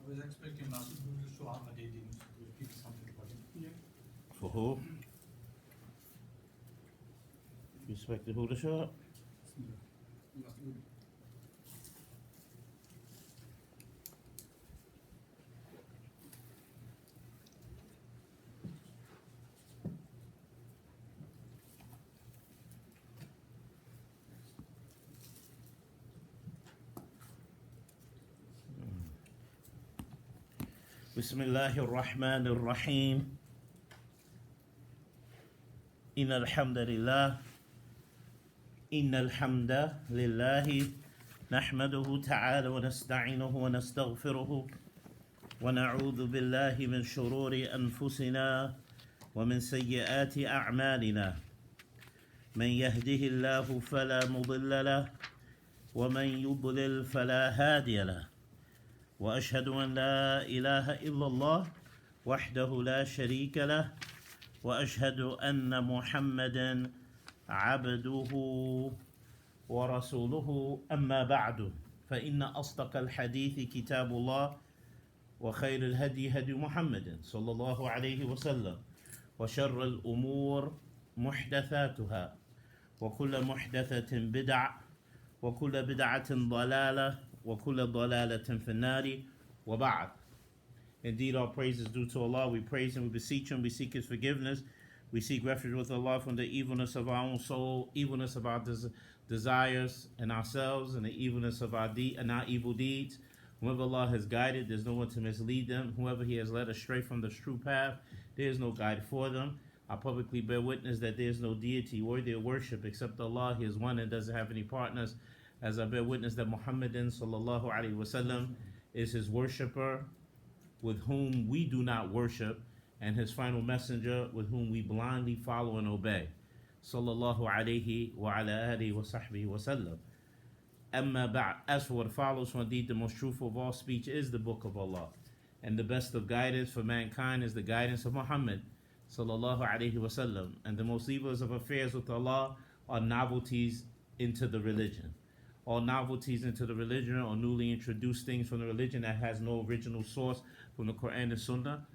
was expecting Nasir to show Ahmadiyya to speak something about it. Yeah. For who? You expected who to show up? Nasir. بسم الله الرحمن الرحيم إن الحمد لله نحمده تعالى ونستعينه ونستغفره ونعوذ بالله من شرور أنفسنا ومن سيئات أعمالنا من يهده الله فلا مضل له ومن يضلل فلا هادي له وأشهد أن لا إله إلا الله وحده لا شريك له وأشهد أن محمدا عبده ورسوله أما بعد فإن أصدق الحديث كتاب الله وخير الهدي هدي محمد صلى الله عليه وسلم وشر الأمور محدثاتها وكل محدثة بدعة وكل بدعة ضلالة وكل ضلالة في النار وبعد. Indeed, all praise is due to Allah. We praise Him, we beseech Him, we seek His forgiveness. We seek refuge with Allah from the evilness of our own soul, evilness of our desires and ourselves, and the evilness of our evil deeds. Whoever Allah has guided, there's no one to mislead them. Whoever He has led astray from the true path, there is no guide for them. I publicly bear witness that there is no deity worthy of worship except Allah. He is one and doesn't have any partners. As I bear witness that Muhammadan sallallahu alaihi wasallam is His worshipper, with whom we do not worship, and His final messenger, with whom we blindly follow and obey. Sallallahu alaihi wa ala alihi wa sahbihi wa sallam. Amma ba'd. As for what follows, for indeed the most truthful of all speech is the Book of Allah, and the best of guidance for mankind is the guidance of Muhammad sallallahu alaihi wasallam, and the most evils of affairs with Allah are novelties into the religion. All novelties into the religion or newly introduced things from the religion that has no original source from the Quran and Sunnah.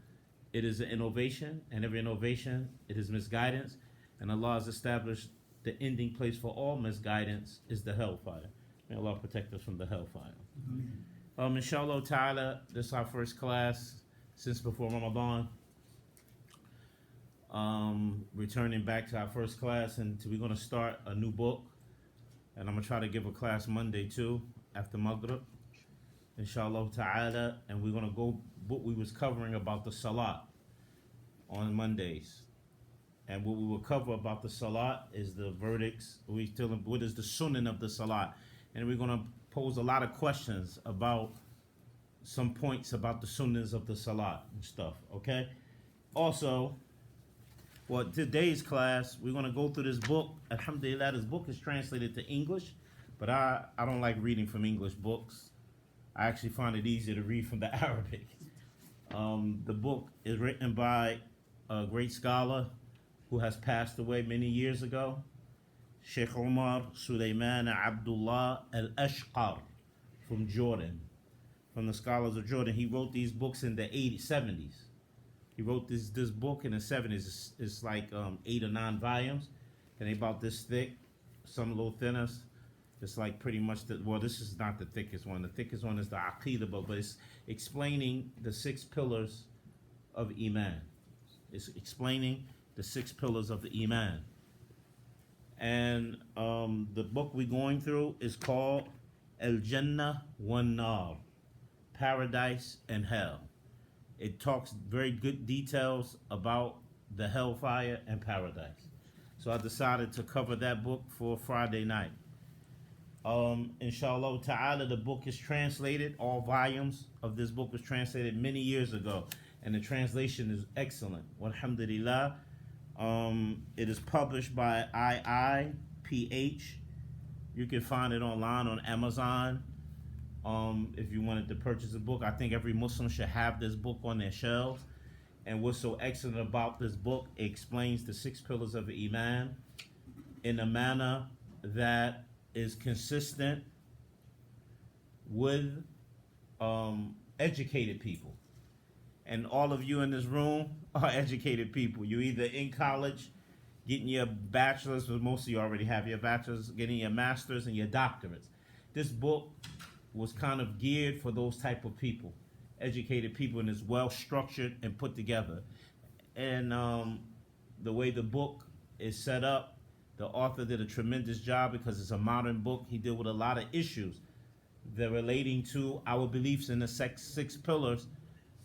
It is an innovation, and every innovation, it is misguidance, and Allah has established the ending place for all misguidance is the hellfire. May Allah protect us from the hellfire. Inshallah ta'ala, this is our first class since before Ramadan. Returning back to our first class, and we're going to start a new book. And I'm going to try to give a class Monday too, after Maghrib, inshallah ta'ala. And we're going to go what we was covering about the Salat on Mondays. And what we will cover about the Salat is the verdicts. We tell them what is the sunnah of the Salat. And we're going to pose a lot of questions about some points about the sunnahs of the Salat and stuff, okay? Also, well, today's class, we're going to go through this book. Alhamdulillah, this book is translated to English, but I don't like reading from English books. I actually find it easier to read from the Arabic. The book is written by a great scholar who has passed away many years ago, Sheikh Omar Sulaiman Abdullah Al-Ashqar from Jordan, from the scholars of Jordan. He wrote these books in the 70s. He wrote this book in the 70s. It's like 8 or 9 volumes, and they about this thick, some a little thinner. It's like pretty much this is not the thickest one. The thickest one is the Aqidah book, but it's explaining the 6 pillars of Iman. It's explaining the 6 pillars of the Iman. And the book we're going through is called El Jannah Wan Nar, Paradise and Hell. It talks very good details about the hellfire and paradise. So I decided to cover that book for Friday night. Inshallah ta'ala, the book is translated. All volumes of this book was translated many years ago, and the translation is excellent. Alhamdulillah. It is published by IIPH. You can find it online on Amazon. If you wanted to purchase a book, I think every Muslim should have this book on their shelves. And what's so excellent about this book, it explains the 6 pillars of Iman in a manner that is consistent with educated people. And all of you in this room are educated people. You're either in college, getting your bachelor's, but most of you already have your bachelor's, getting your master's and your doctorates. This book was kind of geared for those type of people, educated people, and it's well structured and put together. And the way the book is set up, the author did a tremendous job because it's a modern book. He dealt with a lot of issues that are relating to our beliefs in the six pillars,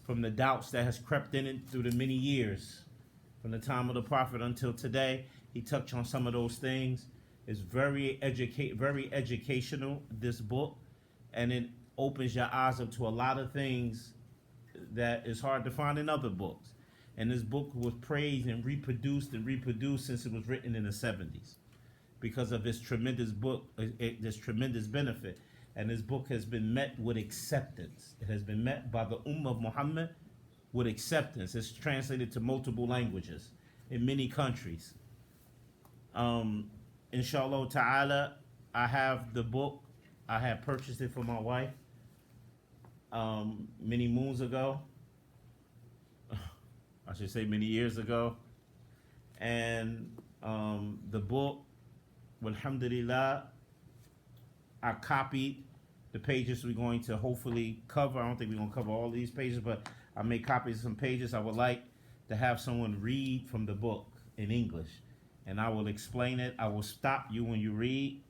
from the doubts that has crept in it through the many years, from the time of the Prophet until today. He touched on some of those things. It's very educational, this book, and it opens your eyes up to a lot of things that is hard to find in other books. And this book was praised and reproduced since it was written in the 70s because of its tremendous this tremendous benefit. And this book has been met with acceptance. It has been met by the Ummah of Muhammad with acceptance. It's translated to multiple languages in many countries. Inshallah ta'ala, I have the book. I had purchased it for my wife many moons ago. I should say many years ago. And the book, alhamdulillah, I copied the pages we're going to hopefully cover. I don't think we're going to cover all these pages, but I made copies of some pages. I would like to have someone read from the book in English, and I will explain it. I will stop you when you read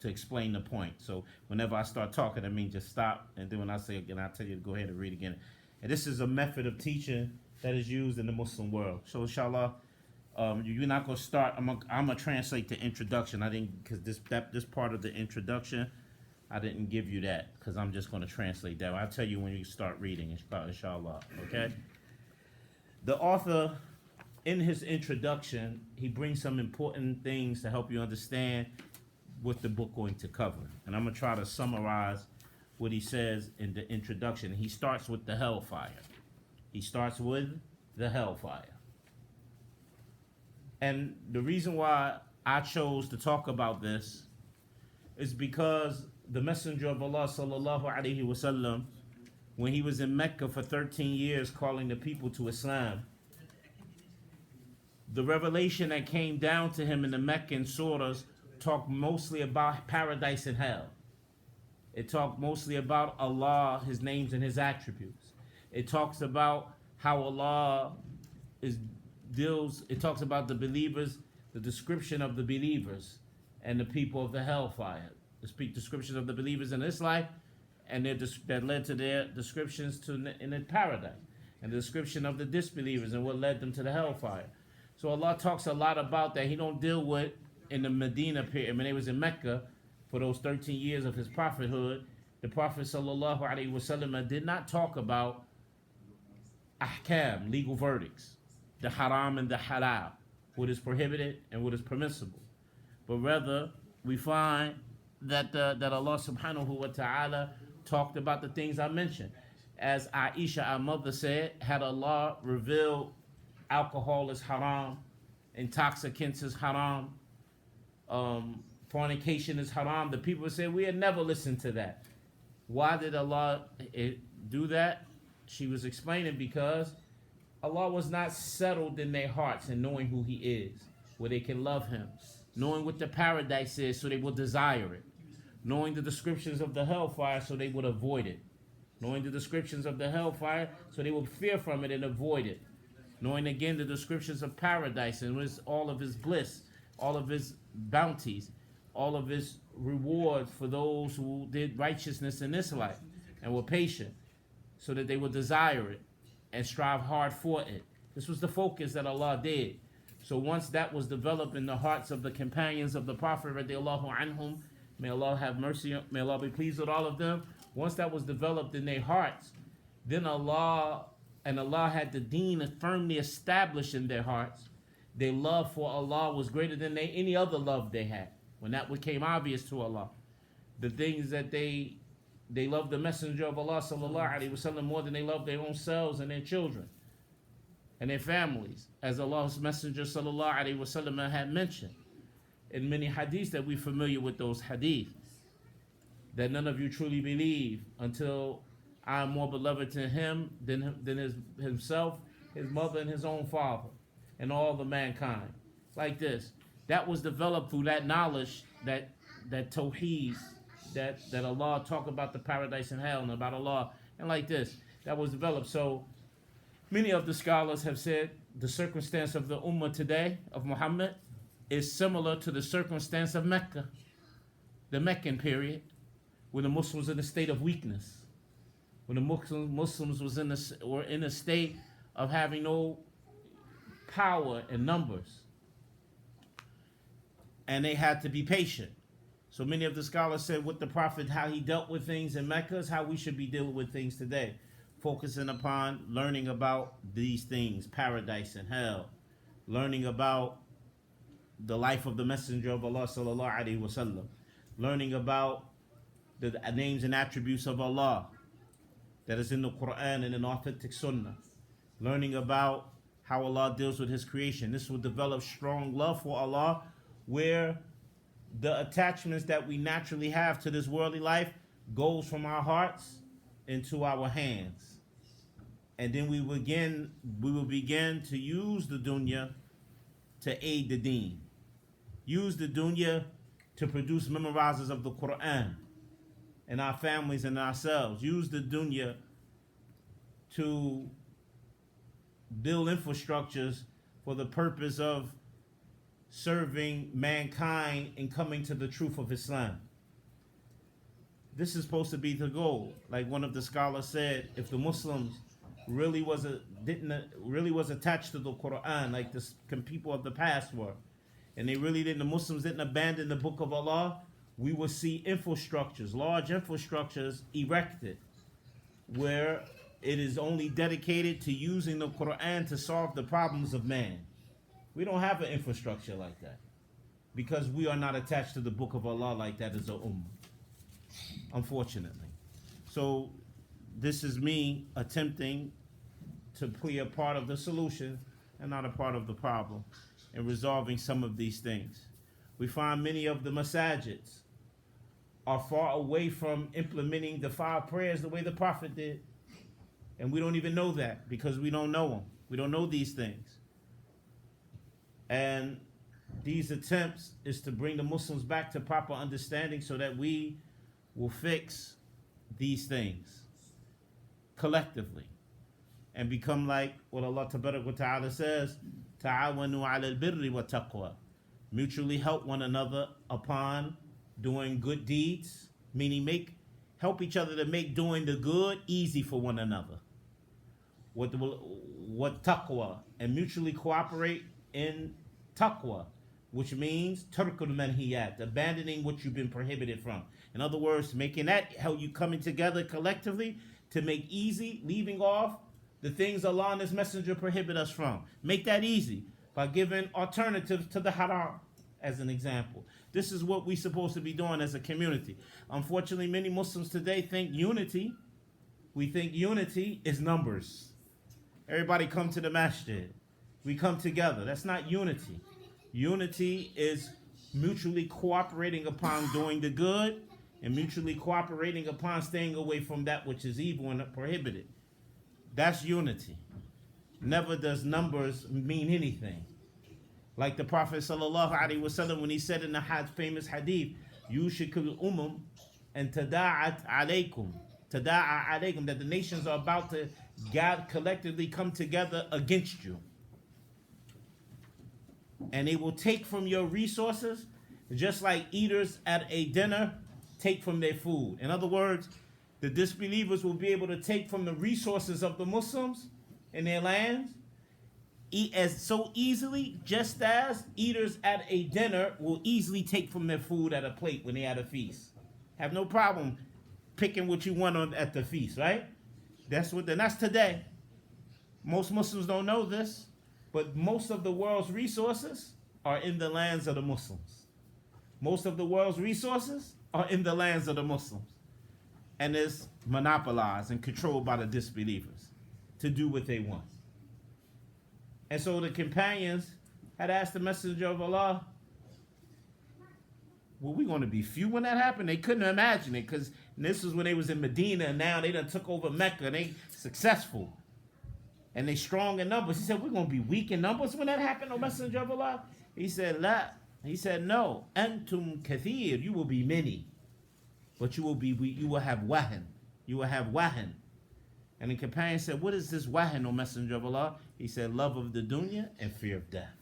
to explain the point. So whenever I start talking, I mean just stop, and then when I say again, I'll tell you to go ahead and read again. And this is a method of teaching that is used in the Muslim world. So inshallah, you're not gonna start. I'm gonna translate the introduction. I didn't, because this part of the introduction, I didn't give you that because I'm just gonna translate that. I'll tell you when you start reading, inshallah. Okay. The author, in his introduction, he brings some important things to help you understand what the book going to cover, and I'm gonna try to summarize what he says in the introduction. He starts with the hellfire. He starts with the hellfire. And the reason why I chose to talk about this is because the Messenger of Allah sallallahu alaihi wasallam, when he was in Mecca for 13 years calling the people to Islam, the revelation that came down to him in the Meccan surahs talked mostly about paradise and hell. It talked mostly about Allah, his names and his attributes. It talks about how Allah it talks about the believers, the description of the believers and the people of the hellfire. The descriptions of the believers in this life, and that led to their descriptions in the paradise, and the description of the disbelievers and what led them to the hellfire. So Allah talks a lot about that. He don't deal with in the Medina period. When he was in Mecca for those 13 years of his prophethood, the Prophet sallallahu alaihi wasallam did not talk about ahkam, legal verdicts, the haram and the halal, what is prohibited and what is permissible. But rather, we find that Allah subhanahu wa ta'ala talked about the things I mentioned. As Aisha, our mother, said, had Allah revealed alcohol is haram, intoxicants is haram, fornication is haram, the people would say, we had never listened to that. Why did Allah do that? She was explaining because Allah was not settled in their hearts in knowing who he is, where they can love him, knowing what the paradise is so they will desire it, knowing the descriptions of the hellfire so they would avoid it, knowing the descriptions of the hellfire so they would fear from it and avoid it, knowing again the descriptions of paradise and all of his bliss, all of his bounties, all of his rewards for those who did righteousness in this life and were patient, so that they would desire it and strive hard for it. This was the focus that Allah did. So once that was developed in the hearts of the companions of the Prophet radiallahu anhum, may Allah have mercy, may Allah be pleased with all of them. Once that was developed in their hearts, then Allah had the deen firmly established in their hearts. Their love for Allah was greater than any other love they had. When that became obvious to Allah, the things that they loved the Messenger of Allah sallallahu alaihi wasallam more than they loved their own selves and their children and their families, as Allah's Messenger sallallahu alaihi wasallam had mentioned in many hadiths that we're familiar with those hadiths, that none of you truly believe until I am more beloved to him than himself, his mother, and his own father, and all the mankind. Like this. That was developed through that knowledge, that tawheed, that Allah talk about the paradise and hell and about Allah, and like this. That was developed. So many of the scholars have said the circumstance of the Ummah today, of Muhammad, is similar to the circumstance of Mecca, the Meccan period, when the Muslims were in a state of weakness, when the Muslims were in a state of having no power in numbers, and they had to be patient. So many of the scholars said with the Prophet, how he dealt with things in Mecca is how we should be dealing with things today, focusing upon learning about these things, paradise and hell, learning about the life of the Messenger of Allah sallallahu alaihi wasallam, learning about the names and attributes of Allah that is in the Quran and in authentic Sunnah, learning about how Allah deals with His creation. This will develop strong love for Allah, where the attachments that we naturally have to this worldly life goes from our hearts into our hands, and then we will begin to use the dunya to aid the deen, use the dunya to produce memorizers of the Quran in our families and ourselves, use the dunya to build infrastructures for the purpose of serving mankind and coming to the truth of Islam. This is supposed to be the goal. Like one of the scholars said, if the Muslims really was attached to the Quran, like the people of the past were, and the Muslims didn't abandon the Book of Allah, we will see infrastructures, large infrastructures erected, where it is only dedicated to using the Quran to solve the problems of man. We don't have an infrastructure like that, because we are not attached to the Book of Allah like that as a ummah, unfortunately. So this is me attempting to play a part of the solution and not a part of the problem in resolving some of these things. We find many of the masajids are far away from implementing the 5 prayers the way the Prophet did. And we don't even know that, because we don't know them. We don't know these things. And these attempts is to bring the Muslims back to proper understanding so that we will fix these things collectively and become like what Allah Tabarak wa Ta'ala says, Ta'awanu 'ala al-birri wa taqwa. Mutually help one another upon doing good deeds, meaning help each other to make doing the good easy for one another. What taqwa, and mutually cooperate in taqwa, which means tarkul manhiyat, abandoning what you've been prohibited from. In other words, making that how you coming together collectively to make easy leaving off the things Allah and His Messenger prohibit us from. Make that easy by giving alternatives to the haram, as an example. This is what we're supposed to be doing as a community. Unfortunately, many Muslims today think unity is numbers. Everybody come to the masjid. We come together. That's not unity. Unity is mutually cooperating upon doing the good and mutually cooperating upon staying away from that which is evil and prohibited. That's unity. Never does numbers mean anything. Like the Prophet sallallahu alaihi wasallam, when he said in the famous hadith, "Yushikul and tada'at alaykum," that the nations are about to collectively come together against you, and they will take from your resources, just like eaters at a dinner take from their food. In other words, the disbelievers will be able to take from the resources of the Muslims in their lands as so easily, just as eaters at a dinner will easily take from their food at a plate when they at a feast. Have no problem picking what you want at the feast, right? That's today. Most Muslims don't know this, but most of the world's resources are in the lands of the Muslims. Most of the world's resources are in the lands of the Muslims, and is monopolized and controlled by the disbelievers to do what they want. And so the companions had asked the Messenger of Allah, were we going to be few when that happened? They couldn't imagine it because this is when they was in Medina and now they done took over Mecca and they successful. And they strong in numbers. He said, we're going to be weak in numbers when that happened, O Messenger of Allah? He said, La. He said, no. Antum kathir. You will be many. But you will have wahan. You will have wahan. And the companion said, what is this wahan, O Messenger of Allah? He said, love of the dunya and fear of death.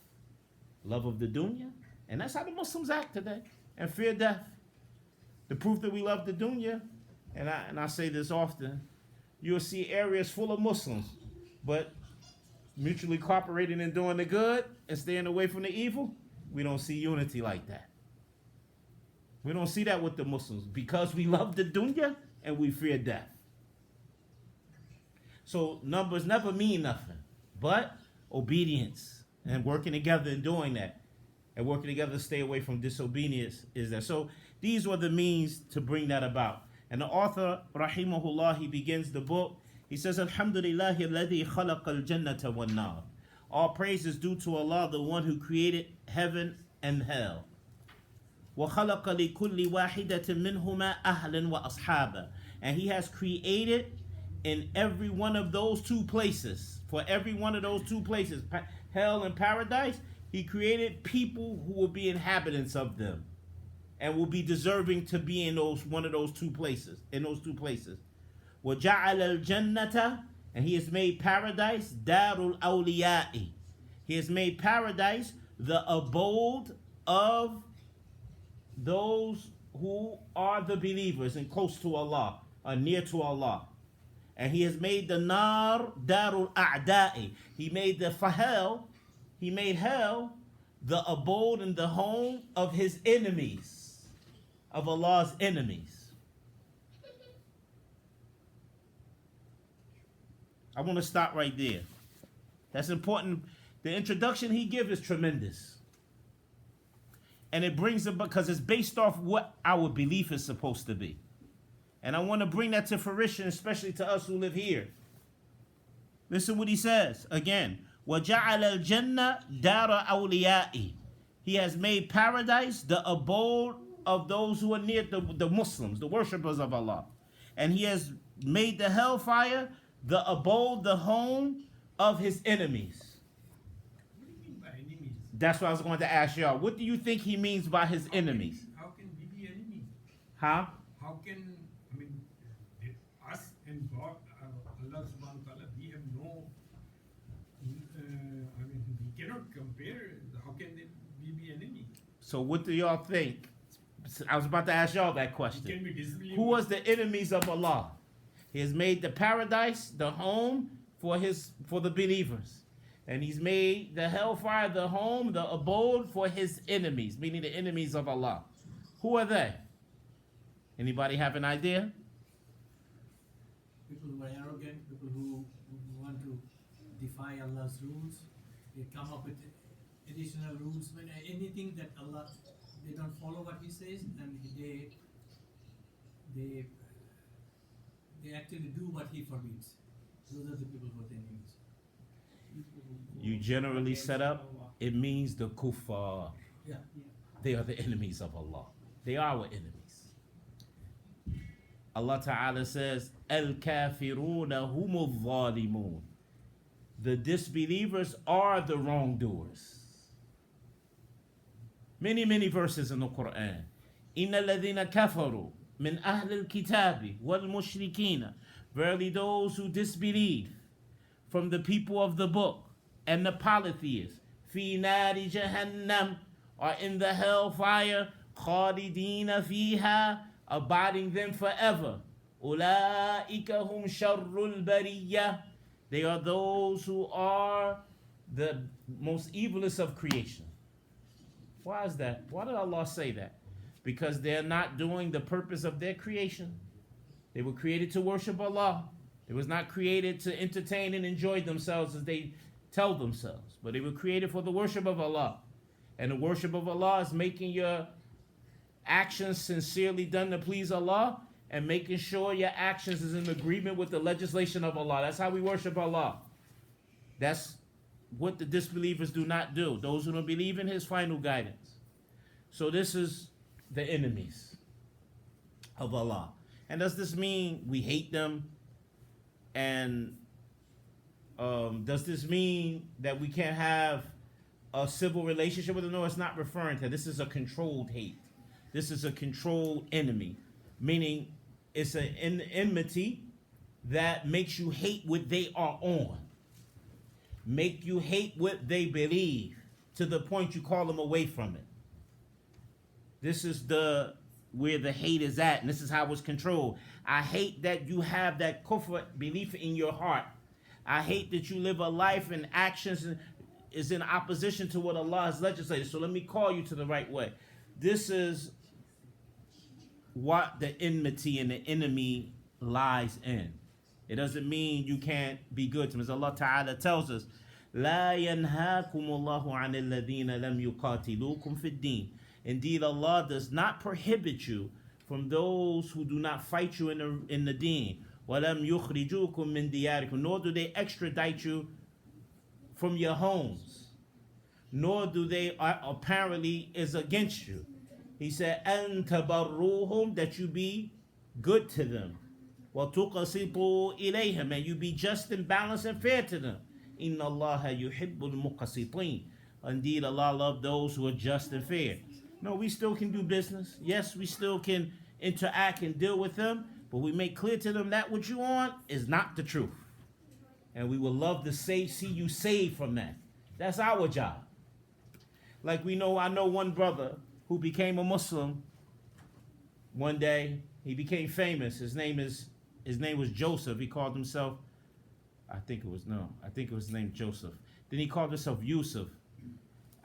Love of the dunya. And that's how the Muslims act today. And fear death. The proof that we love the dunya, and I say this often, you'll see areas full of Muslims, but mutually cooperating and doing the good and staying away from the evil. We don't see unity like that. We don't see that with the Muslims because we love the dunya and we fear death. So numbers never mean nothing, but obedience and working together and doing that. And working together to stay away from disobedience is that. So these were the means to bring that about. And the author, rahimahullah, he begins the book. He says, Alhamdulillahi alladhi khalaqa al-jannata wan-nar. All praise is due to Allah, the one who created heaven and hell. وَخَلَقَ لِكُلِّ وَاحِدَةٍ مِّنْهُمَا أَهْلًا وَأَصْحَابًا. And he has created in every one of those two places, for every one of those two places, hell and paradise, he created people who will be inhabitants of them and will be deserving to be in one of those two places, in those two places. وَجَعَلَ الْجَنَّةَ. And he has made paradise darul awliya'i. He has made paradise the abode of those who are the believers and close to Allah, are near to Allah. And he has made the nar darul a'da'i. He made He made hell the abode and the home of his enemies, of Allah's enemies. I want to stop right there. That's important. The introduction he gives is tremendous. And it brings it because it's based off what our belief is supposed to be. And I want to bring that to fruition, especially to us who live here. Listen what he says again. وَجَعَلَ الْجَنَّةَ دَارَ أَوْلِيَائِهِ. He has made paradise the abode of those who are near the Muslims, the worshippers of Allah. And he has made the hellfire the abode, the home of his enemies. What do you mean by enemies? That's what I was going to ask y'all. What do you think he means by his enemies? How can we be enemies? Huh? How can, us and God, Allah subhanahu wa ta'ala, we have no, we cannot compare. How can we be enemies? So what do y'all think? I was about to ask y'all that We question. can be disbelievers. Who was the enemies of Allah? He has made the paradise the home for the believers. And he's made the hellfire the home, the abode for his enemies, meaning the enemies of Allah. Who are they? Anybody have an idea? People who are arrogant, people who want to defy Allah's rules. They come up with additional rules. When anything that Allah, they don't follow what He says, and they actually do what He forbids. Those are the people who are the enemies. You generally set up, it means the kuffar. Yeah. They are the enemies of Allah. They are our enemies. Allah Ta'ala says, Al-kafiruna humul zalimun. The disbelievers are the wrongdoers. Many, many verses in the Quran. Inna alladhina kafaru min ahli al-kitabi wal mushrikina. Verily those who disbelieve from the people of the book and the polytheists, fi nari jahannam, are in the hellfire, khalidina fiha, abiding them forever. Ulaika hum sharrul bariyah. They are those who are the most evilest of creation. Why is that? Why did Allah say that? Because they're not doing the purpose of their creation. They were created to worship Allah. They was not created to entertain and enjoy themselves as they tell themselves. But they were created for the worship of Allah. And the worship of Allah is making your actions sincerely done to please Allah and making sure your actions is in agreement with the legislation of Allah. That's how we worship Allah. That's what the disbelievers do not do. Those who don't believe in His final guidance. So this is the enemies of Allah. And does this mean we hate them? And does this mean that we can't have a civil relationship with them? No, it's not referring to that. This is a controlled hate. This is a controlled enemy, meaning it's an enmity that makes you hate what they are on, make you hate what they believe to the point you call them away from it. This is where the hate is at, and this is how it's controlled. I hate that you have that kufr belief in your heart. I hate that you live a life and actions is in opposition to what Allah has legislated. So let me call you to the right way. This is what the enmity and the enemy lies in. It doesn't mean you can't be good to them. As Allah Ta'ala tells us, لا ينهاكم الله عن الذين لم يقاتلوكم في الدين. Indeed, Allah does not prohibit you from those who do not fight you in the deen. وَلَمْ يُخْرِجُوكُم مِّن دِيَارِكُم. Nor do they extradite you from your homes. Nor do they apparently is against you. He said, أَن تَبَرُّوهُم, that you be good to them. وَتُقَسِطُوا إِلَيْهِمْ, and you be just and balanced and fair to them. إِنَّ اللَّهَ يُحِبُّ الْمُقَسِطِينَ. Indeed, Allah loves those who are just and fair. No, we still can do business. Yes, we still can interact and deal with them, but we make clear to them that what you want is not the truth. And we would love to see you saved from that. That's our job. Like I know one brother who became a Muslim one day. He became famous. His name was Joseph. He called himself, I think it was his name Joseph. Then he called himself Yusuf.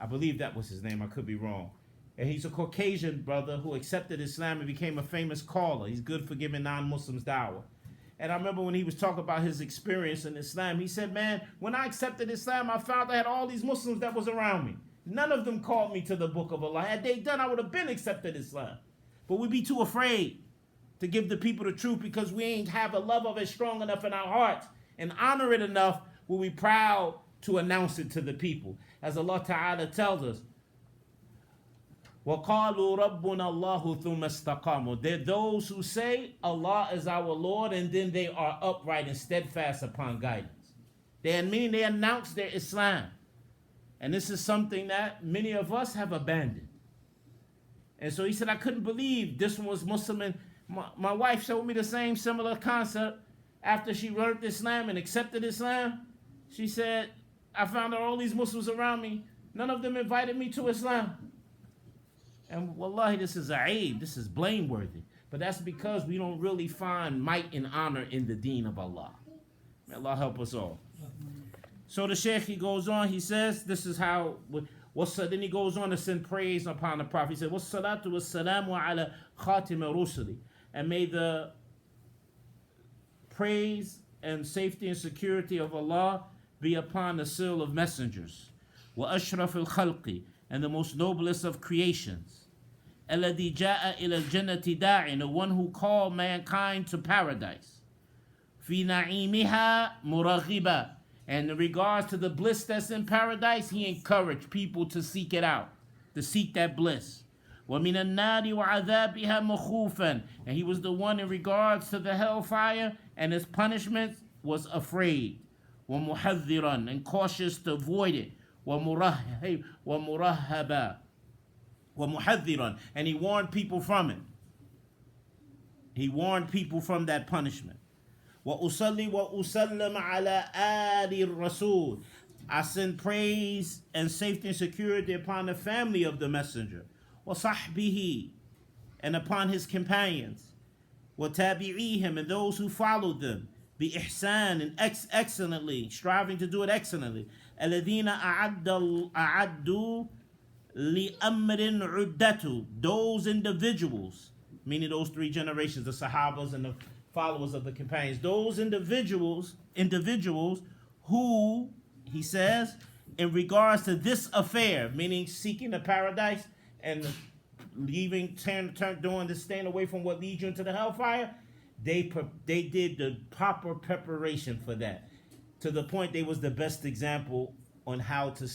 I believe that was his name. I could be wrong. And he's a Caucasian brother who accepted Islam and became a famous caller. He's good for giving non-Muslims dawah. And I remember when he was talking about his experience in Islam, he said, man, when I accepted Islam, I found I had all these Muslims that was around me. None of them called me to the book of Allah. Had they done, I would have been accepted Islam. But we'd be too afraid to give the people the truth because we ain't have a love of it strong enough in our hearts and honor it enough where we proud to announce it to the people. As Allah Ta'ala tells us, وَقَالُوا رَبُّنَا اللَّهُ ثُمَّ اسْتَقَامُوا. They're those who say Allah is our Lord, and then they are upright and steadfast upon guidance. They announce their Islam. And this is something that many of us have abandoned. And so he said, I couldn't believe this one was Muslim. And my wife showed me the same similar concept after she learned Islam and accepted Islam. She said, I found out all these Muslims around me. None of them invited me to Islam. And wallahi, this is aib, this is blameworthy. But that's because we don't really find might and honor in the deen of Allah. May Allah help us all. So the Shaykh, he goes on, he says, this is how, then he goes on to send praise upon the Prophet. He said, وَالصَّلَاةُ وَالسَّلَامُ عَلَى خَاتِمَ رُسُلِ. And may the praise and safety and security of Allah be upon the seal of messengers. وَأَشْرَفِ الْخَلْقِ, and the most noblest of creations. الَّذِي جَاءَ إِلَى الْجَنَّةِ دَاعٍ, the one who called mankind to paradise. فِي نَعِيمِهَا مُرَغِبًا, and in regards to the bliss that's in paradise, he encouraged people to seek it out, to seek that bliss. وَمِنَ النَّارِ وَعَذَابِهَا مَخُوفًا, and he was the one in regards to the hellfire and his punishment was afraid. وَمُحَذِّرًا, and cautious to avoid it. وَمُرَهَّبًا, and he warned people from it. He warned people from that punishment. وَأُصَلِّ وَأُسَلَّمَ عَلَىٰ آلِ الرَّسُولِ, I send praise and safety and security upon the family of the messenger. وَصَحْبِهِ, and upon his companions. وَتَابِعِيهِمْ, and those who followed them. بِإِحْسَانٍ, and excellently, striving to do it excellently. الَّذِينَ أَعَدُّوا لِأَمْرٍ عُدَّةُ, those individuals, meaning those three generations, the Sahabas and the followers of the companions, those individuals who, he says, in regards to this affair, meaning seeking the paradise and leaving, doing this, staying away from what leads you into the hellfire, they did the proper preparation for that, to the point they was the best example on how to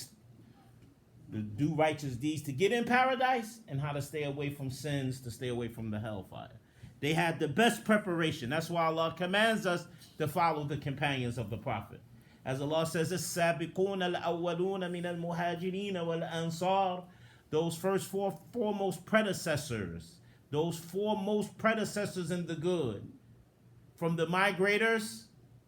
to do righteous deeds to get in paradise, and how to stay away from sins to stay away from the hellfire. They had the best preparation. That's why Allah commands us to follow the companions of the Prophet. As Allah says, السابقون الأولون من المهاجرين والأنصار, those foremost predecessors, those foremost predecessors in the good, from the migrators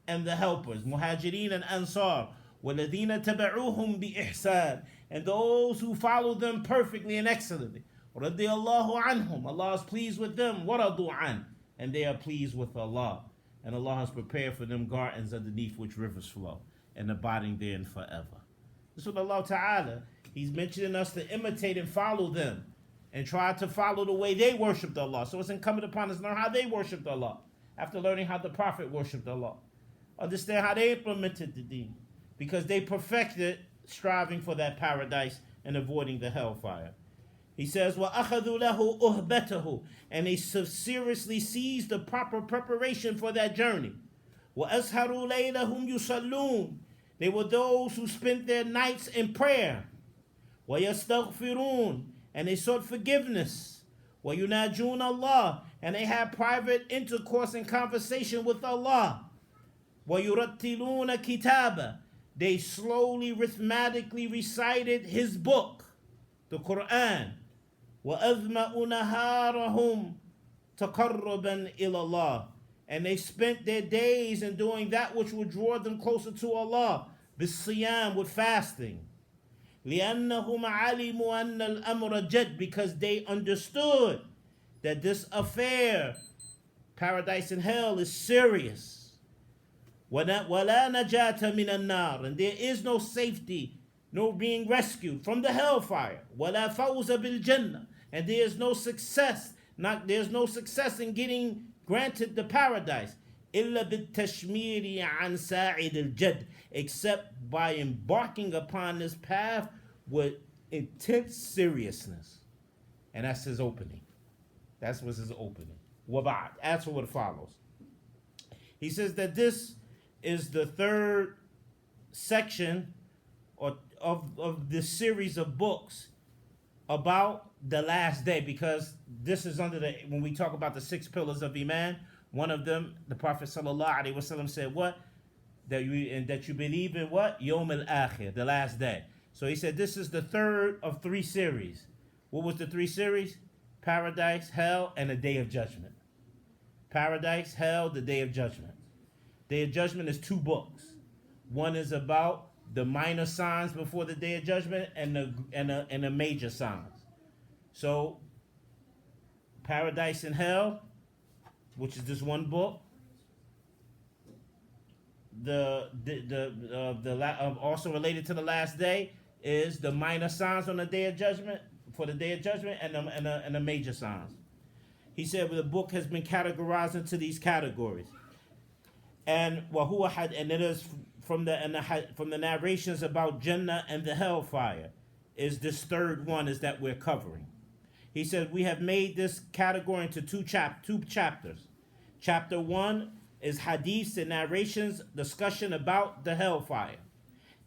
and the helpers, muhajirin and ansar, وَالَّذِينَ تَبَعُوهُمْ بِإِحْسَانٍ, and those who follow them perfectly and excellently. رَضِيَ اللَّهُ عَنْهُمْ, Allah is pleased with them, وَرَضُوا عَنْهُ, and they are pleased with Allah. And Allah has prepared for them gardens underneath which rivers flow, and abiding therein forever. This is what Allah Ta'ala, He's mentioning us to imitate and follow them, and try to follow the way they worshipped Allah. So it's incumbent upon us to learn how they worshipped Allah, after learning how the Prophet worshipped Allah. Understand how they implemented the deen, because they perfected striving for that paradise and avoiding the hellfire. He says, وَأَخَذُوا لَهُ أُهْبَتَهُ, and they seriously seized the proper preparation for that journey. وَأَسْهَرُوا لَيْلَهُمْ يُصَلُّونَ, they were those who spent their nights in prayer. وَيَسْتَغْفِرُونَ, and they sought forgiveness. وَيُنَاجُونَ Allah, and they had private intercourse and conversation with Allah. وَيُرَتِّلُونَ كِتَابًا, they slowly, rhythmically recited His book, the Quran. وَأَذْمَأُ نَهَارَهُمْ تَقَرُّبًا إِلَى اللَّهِ, and they spent their days in doing that which would draw them closer to Allah, بِالصِّيَامِ, with fasting. لِأَنَّهُمْ عَلِمُوا أَنَّ الْأَمْرَ جَدٌّ, because they understood that this affair, paradise and hell, is serious. وَلَا نَجَاةَ مِنَ النَّارِ, and there is no safety, no being rescued from the hellfire. وَلَا فَوْزَ بِالْجَنَّةِ, and there is no success, there's no success in getting granted the paradise. إِلَّا بِالتَّشْمِيرِ عَنْ سَاعِدِ الْجَدِّ, except by embarking upon this path with intense seriousness. And that's his opening. That's what's his opening. وَبَعْدْ, that's what follows. He says that this is the third section of this series of books about the last day, because this is under the, when we talk about the 6 pillars of Iman, one of them, the Prophet ﷺ said what? That you believe in what? Yawm al-Akhir, the last day. So he said this is the third of 3 series. What was the 3 series? Paradise, hell, and the Day of Judgment. Paradise, hell, the Day of Judgment. Day of Judgment is 2 books. One is about the minor signs before the Day of Judgment and the major signs. So, Paradise and Hell, which is this one book. Also related to the last day is the minor signs on the Day of Judgment, for the Day of Judgment, and the major signs. He said the book has been categorized into these categories. And it is from the narrations about Jannah and the hellfire, is this third one is that we're covering. He said we have made this category into 2 chapters. Chapter 1 is hadiths and narrations, discussion about the hellfire.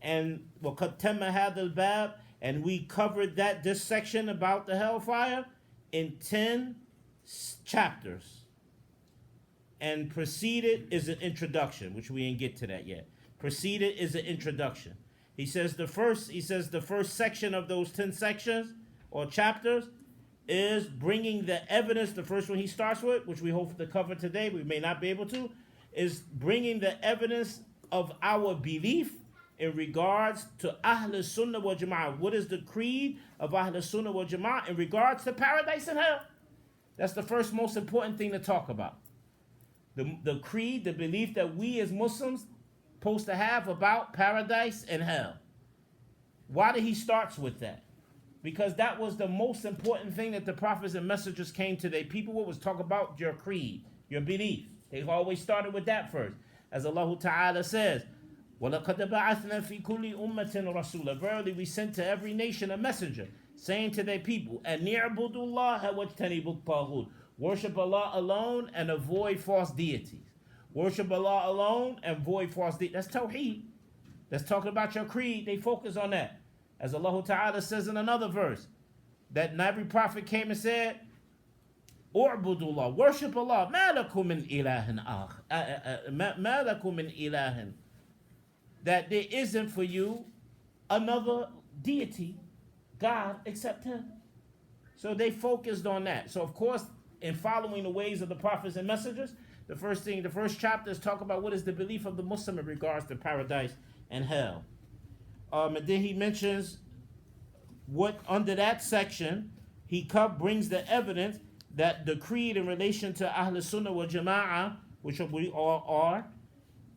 And وَقَدْ تَمَّ هَذَا الْبَابِ, and we covered this section about the hellfire in 10 chapters. And preceded is an introduction, which we didn't get to that yet. Preceded is an introduction. He says the first section of those 10 sections or chapters is bringing the evidence. The first one he starts with, which we hope to cover today, we may not be able to, is bringing the evidence of our belief in regards to Ahl Sunnah wal Jama'ah. What is the creed of Ahl Sunnah wal Jama'ah in regards to paradise and hell? That's the first most important thing to talk about. The creed, the belief that we as Muslims supposed to have about paradise and hell. Why did he start with that? Because that was the most important thing that the prophets and messengers came to their people with, was talk about your creed, your belief. They always started with that first. As Allah Ta'ala says, وَلَقَدْ بَعَثْنَا فِي كُلِّ أُمَّةٍ رَسُولًا, verily we sent to every nation a messenger, saying to their people, أَنْ يَعْبُدُوا اللَّهَ وَاجْتَنِبُوا الطَّاغُوتَ, worship Allah alone and avoid false deities. Worship Allah alone and avoid false deities. That's Tawheed. That's talking about your creed. They focus on that. As Allah Ta'ala says in another verse, that every prophet came and said, U'budullah, worship Allah. Ma lakum min ilahin ma lakum min ilahin. That there isn't for you another deity, God, except Him. So they focused on that. So of course, in following the ways of the prophets and messengers, the first chapter is talk about what is the belief of the Muslim in regards to paradise and hell. And then he mentions what under that section he brings the evidence that the creed in relation to Ahl Sunnah wal Jama'ah, which we all are,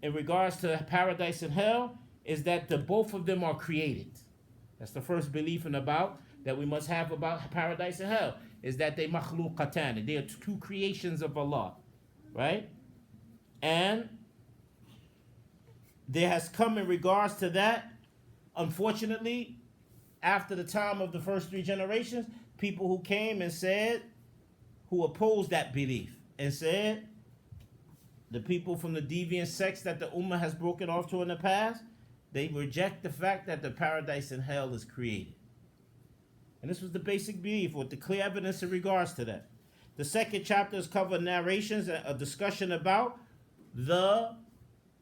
in regards to paradise and hell, is that the both of them are created. That's the first belief that we must have about paradise and hell, is that they makhluqatan, they are two creations of Allah, right? And there has come in regards to that, unfortunately, after the time of the first three generations, people who came and said, who opposed that belief and said, the people from the deviant sects that the Ummah has broken off to in the past, they reject the fact that the paradise and hell is created. And this was the basic belief with the clear evidence in regards to that. The second chapter is covered narrations, a discussion about the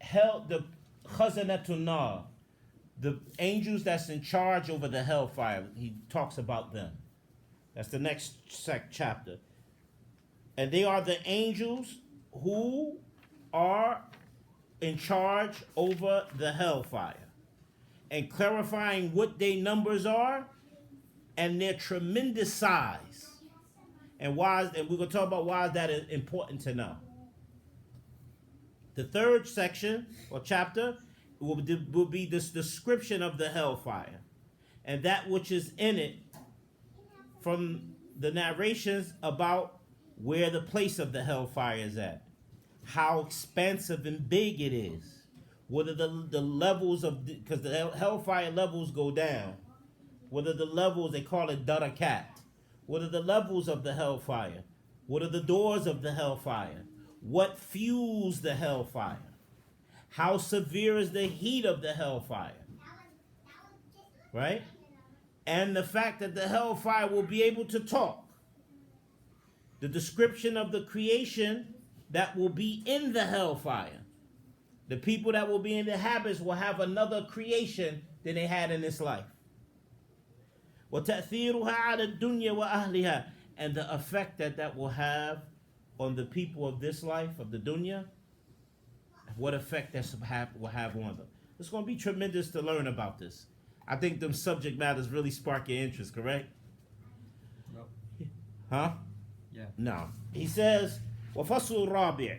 hell, the khazanatun nar, the angels that's in charge over the hellfire. He talks about them. That's the next chapter. And they are the angels who are in charge over the hellfire, and clarifying what their numbers are and their tremendous size, and why. And we're going to talk about why that is important to know. The third section or chapter will be this description of the hellfire and that which is in it, from the narrations about where the place of the hellfire is at, how expansive and big it is, what are the levels of, because the hellfire levels go down, what are the levels, they call it darakat, what are the levels of the hellfire, what are the doors of the hellfire, what fuels the hellfire, how severe is the heat of the hellfire, right? And the fact that the hellfire will be able to talk, the description of the creation that will be in the hellfire. The people that will be in the habits will have another creation than they had in this life. وَتَأْثِيرُهَا عَلَى الدُّنْيَا وَأَهْلِهَا, and the effect that will have on the people of this life, of the dunya, what effect that will have on them. It's going to be tremendous to learn about this. I think them subject matters really spark your interest, correct? No. Huh? Yeah. No. He says, وَفَصْلُ الرَّابِعِ,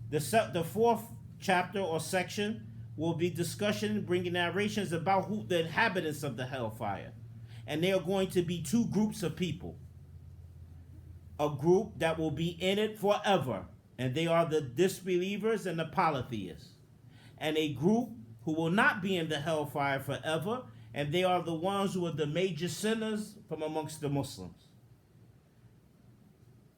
the fourth chapter or section will be discussion, bringing narrations about the inhabitants of the hellfire. And they are going to be two groups of people. A group that will be in it forever, and they are the disbelievers and the polytheists. And a group who will not be in the hellfire forever, and they are the ones who are the major sinners from amongst the Muslims.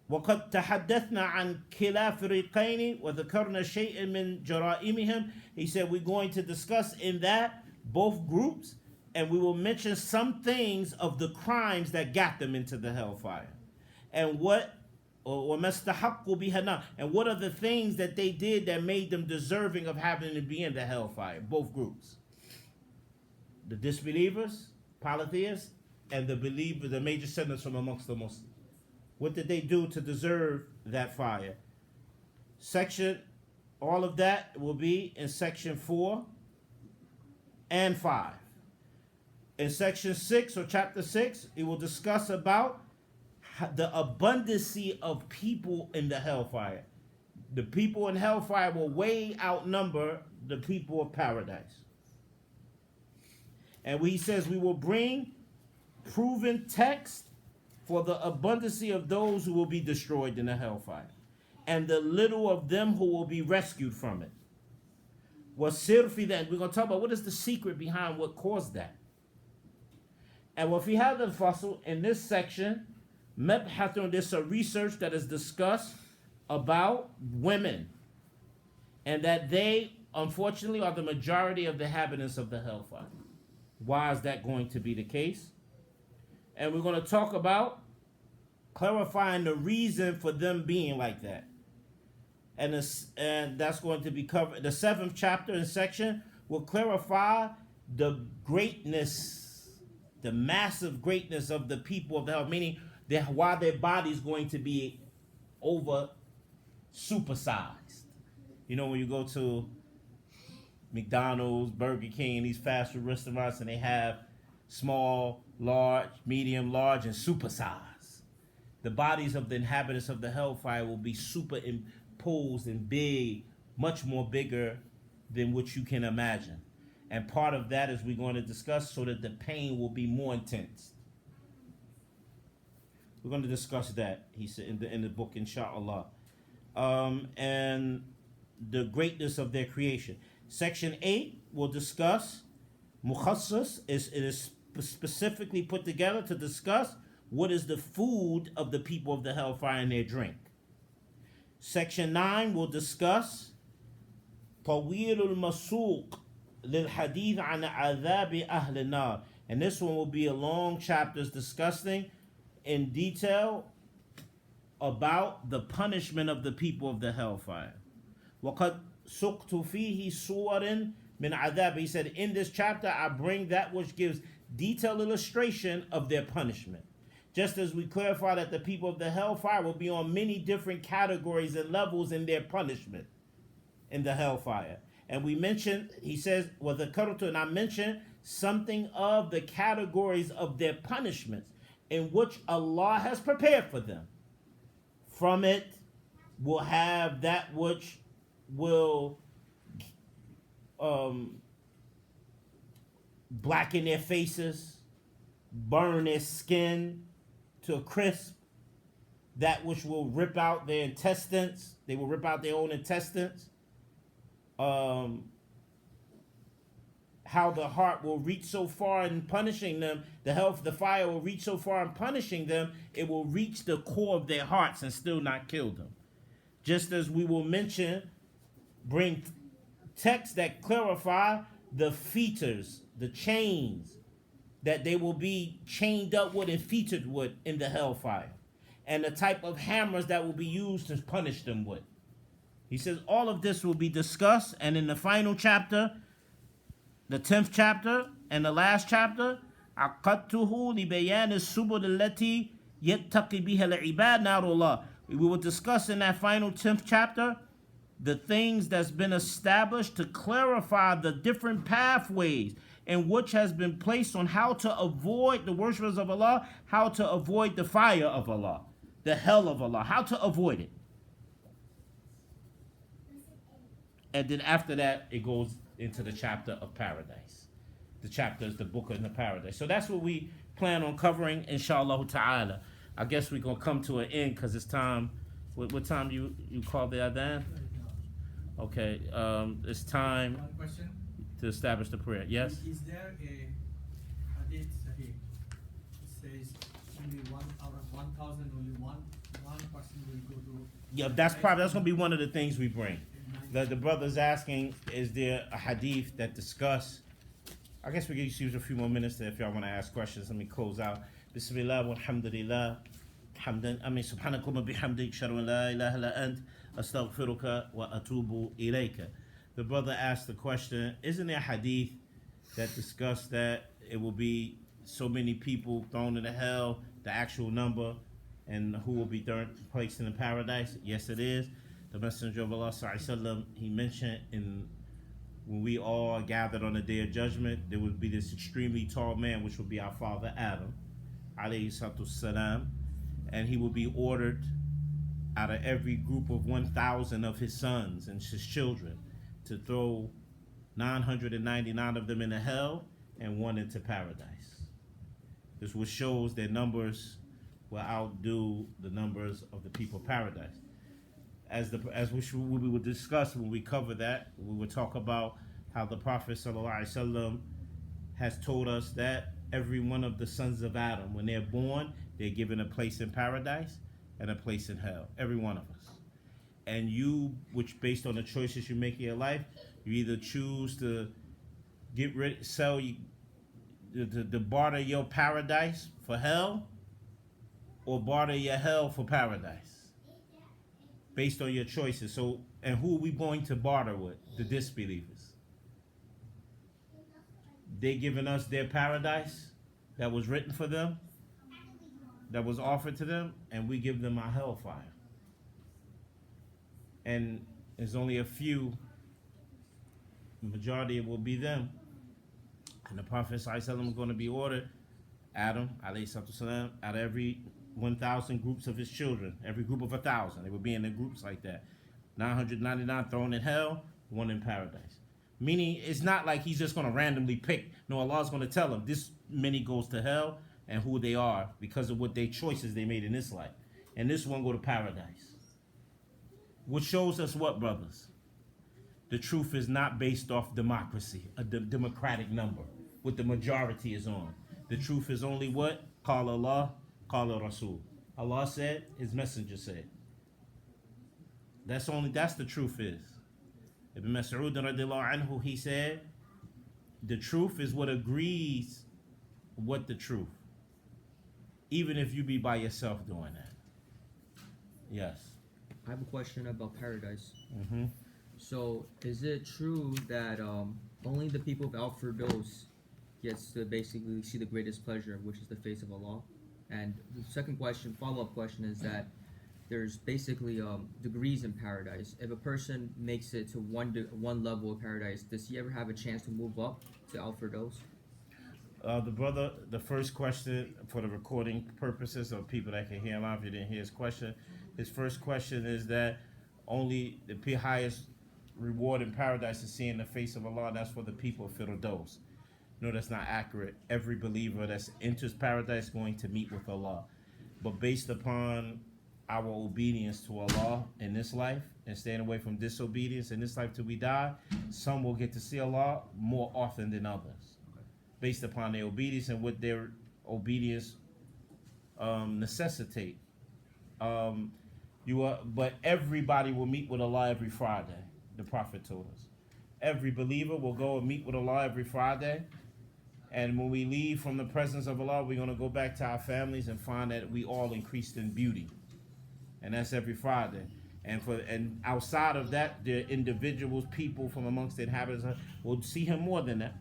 وقد تحدثنا عن كلا فريقين وذكرنا شيئا من جرائمهم. He said we're going to discuss in that both groups, and we will mention some things of the crimes that got them into the hellfire, and what وَمَسْتَحَقُّ بِهَا, and what are the things that they did that made them deserving of having to be in the hellfire. Both groups, the disbelievers, polytheists, and the believers, the major sinners from amongst the Muslims. What did they do to deserve that fire? All of that will be in section 4 and 5. In section 6 or chapter 6, it will discuss about the abundancy of people in the hellfire. The people in hellfire will way outnumber the people of paradise. And he says we will bring proven text for the abundancy of those who will be destroyed in the hellfire, and the little of them who will be rescued from it. وَالسِّرْفِ, that we're going to talk about what is the secret behind what caused that. And وَفِي هَذَا الْفَصْلِ, in this section, مَبْحَثٌ, there's a research that is discussed about women, and that they, unfortunately, are the majority of the inhabitants of the hellfire. Why is that going to be the case? And we're going to talk about clarifying the reason for them being like that. And that's going to be covered. The 7th chapter and section will clarify the greatness, the massive greatness of the people of the hell, meaning why their body's going to be over supersized. You know, when you go to McDonald's, Burger King, these fast food restaurants, and they have small, large, medium, large, and supersized. The bodies of the inhabitants of the hellfire will be superimposed and big, much more bigger than what you can imagine. And part of that is we're going to discuss so that the pain will be more intense. We're going to discuss that, he said, in the book, inshallah. And the greatness of their creation. Section 8 will discuss mukhassas. It is specifically put together to discuss what is the food of the people of the hellfire and their drink. Section 9 will discuss طويل المسوق للحديث عن عذاب أهل النار. And this one will be a long chapter discussing in detail about the punishment of the people of the hellfire. وَقَدْ سُقْتُ فِيهِ صُوَرٍ مِنْ عَذَابِ. He said, in this chapter, I bring that which gives detailed illustration of their punishment. Just as we clarify that the people of the hellfire will be on many different categories and levels in their punishment in the hellfire. And we mentioned, he says, وَذَكَرْتُ, and I mentioned something of the categories of their punishments in which Allah has prepared for them. From it, we'll have that which will blacken their faces, burn their skin to a crisp, that which will rip out their intestines. They will rip out their own intestines. How the heart will reach so far in punishing them, the fire will reach so far in punishing them, it will reach the core of their hearts and still not kill them. Just as we will bring texts that clarify the fetters, the chains that they will be chained up with and featured with in the hellfire, and the type of hammers that will be used to punish them with. He says all of this will be discussed, and in the final chapter, the 10th chapter and the last chapter, عقدته لبيان السبل التي يتقي بها العباد نار الله. We will discuss in that final 10th chapter the things that's been established to clarify the different pathways in which has been placed on how to avoid the worshippers of Allah, how to avoid the fire of Allah, the hell of Allah, how to avoid it. And then after that, it goes into the chapter of paradise. The chapter is the book in the paradise. So that's what we plan on covering, inshallah ta'ala. I guess we're going to come to an end because it's time. What time you call the adhan? Okay, it's time One question. to establish the prayer. Yes? Is there a hadith sahih? It says only one out of 1,000, only one person will go to. Yeah, that's going to be one of the things we bring. The brother's asking, is there a hadith that discuss? I guess we can use a few more minutes if y'all want to ask questions. Let me close out. Bismillah walhamdulillah. Subhanakallahumma bihamdik, ashhadu an la ilaha illa ant, astaghfiruka wa atubu ilayka. The brother asked the question, isn't there a hadith that discuss that it will be so many people thrown into hell, the actual number, and who will be placed in the paradise? Yes, it is. The Messenger of Allah sallallahu, he mentioned when we all gathered on the day of judgment, there would be this extremely tall man, which would be our father Adam, alayhi salatu salam, and he will be ordered out of every group of 1,000 of his sons and his children to throw 999 of them into hell and one into paradise. This which shows their numbers will outdo the numbers of the people of paradise. As we will discuss when we cover that, we will talk about how the Prophet ﷺ has told us that every one of the sons of Adam, when they're born, they're given a place in paradise and a place in hell. Every one of us. And you, which based on the choices you make in your life, you either choose to to barter your paradise for hell, or barter your hell for paradise, based on your choices. So, and who are we going to barter with? The disbelievers. They giving us their paradise that was written for them, that was offered to them, and we give them our hellfire. And there's only a few, the majority will be them. And the Prophet ﷺ is going to be ordered, Adam, alayhi out of every 1,000 groups of his children, every group of 1,000, they would be in the groups like that. 999 thrown in hell, one in paradise. Meaning, it's not like he's just going to randomly pick. No, Allah's going to tell him this many goes to hell and who they are because of what their choices they made in this life. And this one go to paradise. Which shows us what, brothers? The truth is not based off democracy, a democratic number, what the majority is on. The truth is only what? Qala Allah, Qala Rasul. Allah said, his messenger said. That's the truth is. Ibn Mas'ud radiallahu anhu, he said, the truth is what agrees with the truth. Even if you be by yourself doing that. Yes. I have a question about paradise. Mm-hmm. So, is it true that only the people of Al Firdaus gets to basically see the greatest pleasure, which is the face of Allah? And the second question, follow-up question, is that there's basically degrees in paradise. If a person makes it to one level of paradise, does he ever have a chance to move up to Al Firdaus? The first question, for the recording purposes of people that can hear him out, if you didn't hear his question, his first question is that only the highest reward in paradise is seeing the face of Allah, and that's for the people of Firdaus. No, that's not accurate. Every believer that enters paradise is going to meet with Allah. But based upon our obedience to Allah in this life and staying away from disobedience in this life till we die, some will get to see Allah more often than others. Based upon their obedience and what their obedience necessitate. But everybody will meet with Allah every Friday, the Prophet told us. Every believer will go and meet with Allah every Friday. And when we leave from the presence of Allah, we're going to go back to our families and find that we all increased in beauty. And that's every Friday. And outside of that, the individuals, people from amongst the inhabitants will see him more than that,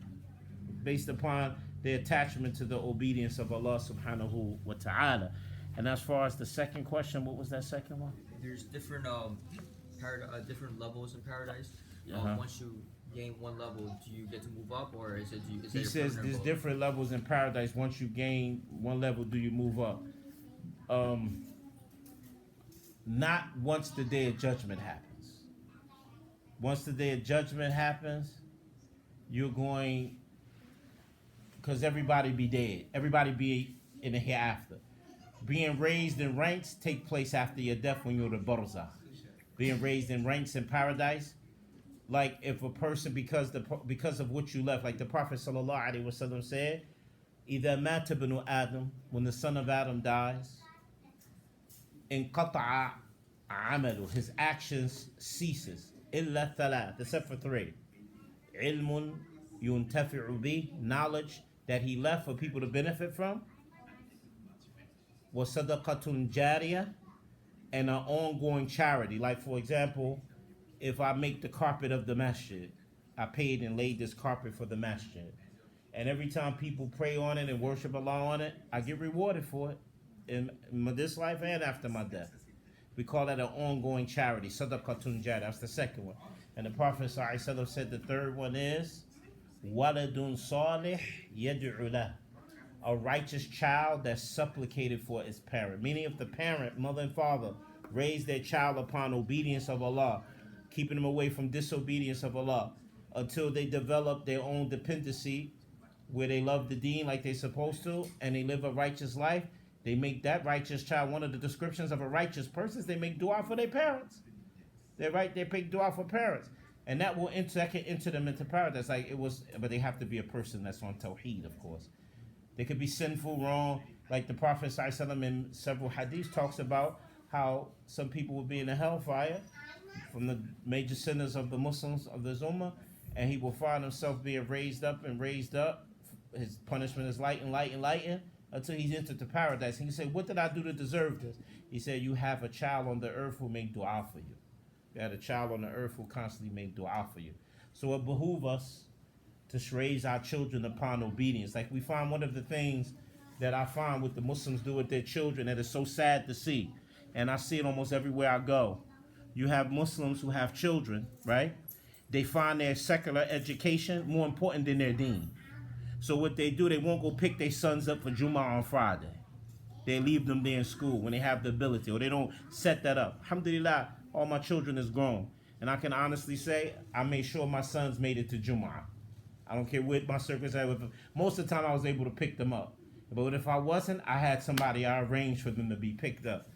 based upon their attachment to the obedience of Allah subhanahu wa ta'ala. And as far as the second question, what was that second one? There's different different levels in paradise. Uh-huh. Once you gain one level, do you get to move up, or is it? He says there's different levels in paradise. Once you gain one level, do you move up? Not once the day of judgment happens. Once the day of judgment happens, you're going, because everybody be dead. Everybody be in the hereafter. Being raised in ranks take place after your death when you're the barzakh. Being raised in ranks in paradise, like if a person, because of what you left, like the Prophet sallallahu alaihi wasallam said, إِذَا مَاتَ بْنُ Adam, when the son of Adam dies, انقطع عمله, his actions ceases, إلا ثلاث, except for three. علم ينتفع به, knowledge that he left for people to benefit from. وصدقة جارية, and an ongoing charity. Like for example, if I make the carpet of the masjid, I paid and laid this carpet for the masjid, and every time people pray on it and worship Allah on it, I get rewarded for it in this life and after my death. We call that an ongoing charity. Sadaqatun jariyah. That's the second one. And the Prophet ﷺ said the third one is waladun salih yad'u lah, a righteous child that's supplicated for its parent. Meaning if the parent, mother and father, raise their child upon obedience of Allah, keeping them away from disobedience of Allah, until they develop their own dependency, where they love the deen like they're supposed to, and they live a righteous life, they make that righteous child, one of the descriptions of a righteous person is they make dua for their parents. They make dua for parents. And that can enter them into paradise. But they have to be a person that's on tawheed, of course. They could be sinful, wrong. Like the Prophet ﷺ in several hadiths talks about how some people will be in the hellfire from the major sinners of the Muslims of the Ummah, and he will find himself being raised up his punishment is light and light and lighten until he's entered the paradise. And he said, what did I do to deserve this? He said, you have a child on the earth who make dua for you. You had a child on the earth who constantly make dua for you. So it behooves us to raise our children upon obedience. Like we find one of the things that I find what the Muslims do with their children that is so sad to see. And I see it almost everywhere I go. You have Muslims who have children, right? They find their secular education more important than their deen. So what they do, they won't go pick their sons up for Jummah on Friday. They leave them there in school when they have the ability, or they don't set that up. Alhamdulillah, all my children is grown. And I can honestly say, I made sure my sons made it to Jummah. I don't care what my circumstances. Most of the time I was able to pick them up. But if I wasn't, I had somebody I arranged for them to be picked up.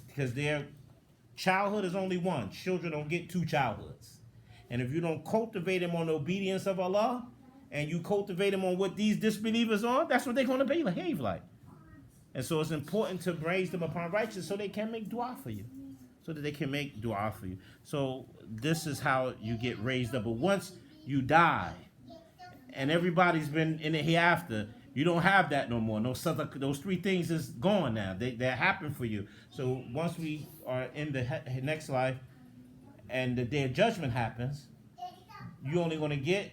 Because their childhood is only one. Children don't get two childhoods. And if you don't cultivate them on the obedience of Allah, and you cultivate them on what these disbelievers are, that's what they're going to behave like. And so it's important to raise them upon righteousness so they can make dua for you. So that they can make dua for you. So this is how you get raised up. But once you die, and everybody's been in the hereafter, you don't have that no more. Those three things is gone now. They happen for you. So once we are in the next life, and the day of judgment happens, you're only going to get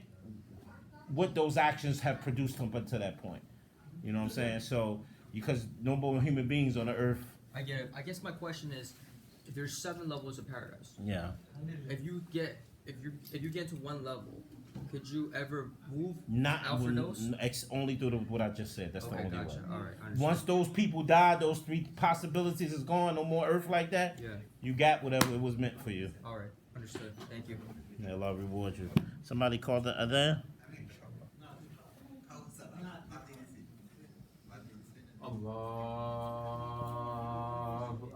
what those actions have produced up until that point. You know what I'm saying? So, because no more human beings on the earth. I get it. I guess my question is, if there's 7 levels of paradise. Yeah. If you get to one level, could you ever move Not out for those? only through what I just said. That's the only gotcha. way. All right, I understand. Once those people die, those 3 possibilities is gone. No more earth like that. Yeah. You got whatever it was meant for you. All right, understood. Thank you. May Allah reward you. Somebody called the adhan. Allah